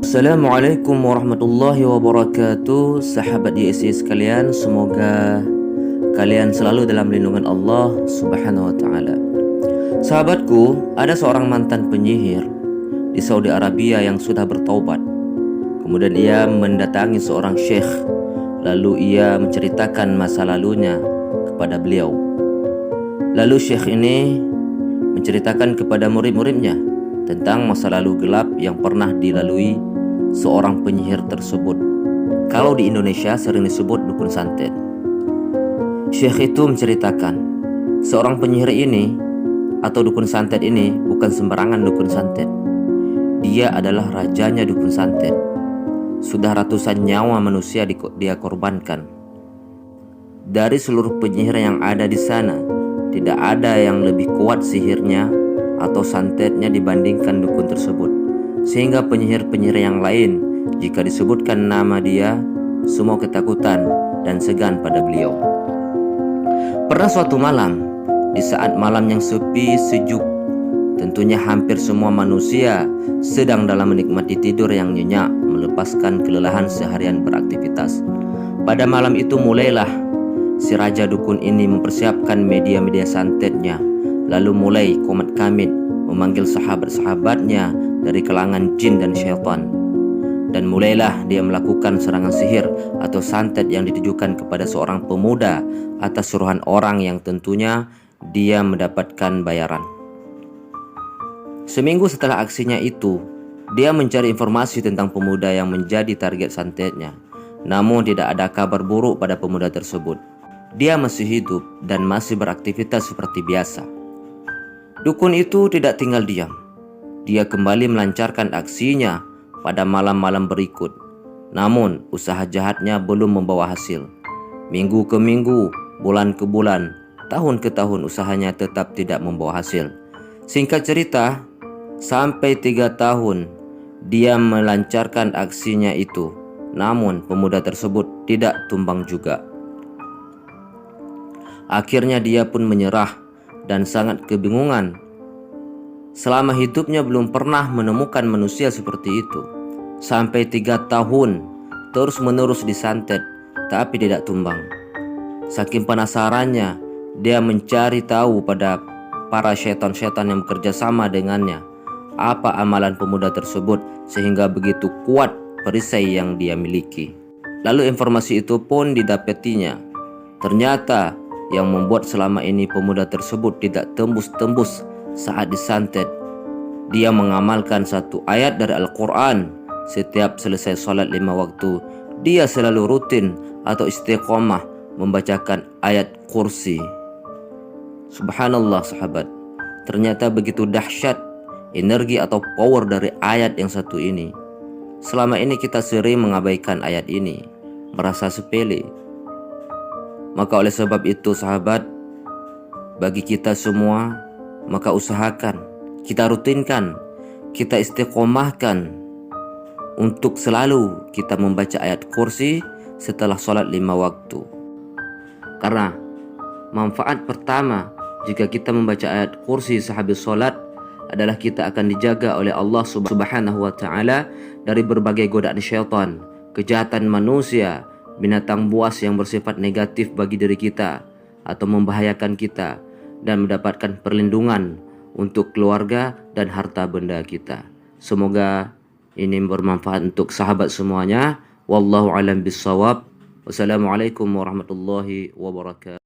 Assalamualaikum warahmatullahi wabarakatuh. Sahabat YSI sekalian, semoga kalian selalu dalam lindungan Allah Subhanahu wa taala. Sahabatku, ada seorang mantan penyihir di Saudi Arabia yang sudah bertaubat. Kemudian ia mendatangi seorang syekh, lalu ia menceritakan masa lalunya kepada beliau. Lalu syekh ini menceritakan kepada murid-muridnya tentang masa lalu gelap yang pernah dilalui seorang penyihir tersebut. Kalau di Indonesia sering disebut dukun santet. Syekh itu menceritakan, seorang penyihir ini atau dukun santet ini bukan sembarangan dukun santet. Dia adalah rajanya dukun santet. Sudah ratusan nyawa manusia dia korbankan. Dari seluruh penyihir yang ada di sana, tidak ada yang lebih kuat sihirnya atau santetnya dibandingkan dukun tersebut. Sehingga penyihir-penyihir yang lain, jika disebutkan nama dia, semua ketakutan dan segan pada beliau. Pernah suatu malam, di saat malam yang sepi sejuk, tentunya hampir semua manusia sedang dalam menikmati tidur yang nyenyak, melepaskan kelelahan seharian beraktivitas. Pada malam itu mulailah si raja dukun ini mempersiapkan media-media santetnya, lalu mulai komat kamit memanggil sahabat-sahabatnya dari kalangan jin dan syaitan. Dan mulailah dia melakukan serangan sihir atau santet yang ditujukan kepada seorang pemuda atas suruhan orang yang tentunya dia mendapatkan bayaran. Seminggu setelah aksinya itu, dia mencari informasi tentang pemuda yang menjadi target santetnya. Namun tidak ada kabar buruk pada pemuda tersebut. Dia masih hidup dan masih beraktivitas seperti biasa. Dukun itu tidak tinggal diam. Dia kembali melancarkan aksinya pada malam-malam berikut. Namun usaha jahatnya belum membawa hasil. Minggu ke minggu, bulan ke bulan, tahun ke tahun usahanya tetap tidak membawa hasil. Singkat cerita, sampai 3 tahun dia melancarkan aksinya itu. Namun pemuda tersebut tidak tumbang juga. Akhirnya dia pun menyerah dan sangat kebingungan. Selama hidupnya belum pernah menemukan manusia seperti itu. Sampai 3 tahun terus menerus disantet, tapi tidak tumbang. Saking penasarannya, dia mencari tahu pada para setan-setan yang bekerja sama dengannya, apa amalan pemuda tersebut sehingga begitu kuat perisai yang dia miliki. Lalu informasi itu pun didapatinya. Ternyata yang membuat selama ini pemuda tersebut tidak tembus-tembus saat disantet, dia mengamalkan satu ayat dari Al-Quran. Setiap selesai sholat 5 waktu, dia selalu rutin atau istiqomah membacakan ayat kursi. Subhanallah sahabat, ternyata begitu dahsyat energi atau power dari ayat yang satu ini. Selama ini kita sering mengabaikan ayat ini, merasa sepele. Maka oleh sebab itu sahabat, bagi kita semua, maka usahakan, kita rutinkan, kita istiqomahkan untuk selalu kita membaca ayat kursi setelah sholat 5 waktu. Karena manfaat pertama jika kita membaca ayat kursi sehabis sholat adalah kita akan dijaga oleh Allah Subhanahu wa taala dari berbagai godaan syaitan, kejahatan manusia, binatang buas yang bersifat negatif bagi diri kita atau membahayakan kita, dan mendapatkan perlindungan untuk keluarga dan harta benda kita. Semoga ini bermanfaat untuk sahabat semuanya. Wallahu a'lam bishawab. Wassalamualaikum warahmatullahi wabarakatuh.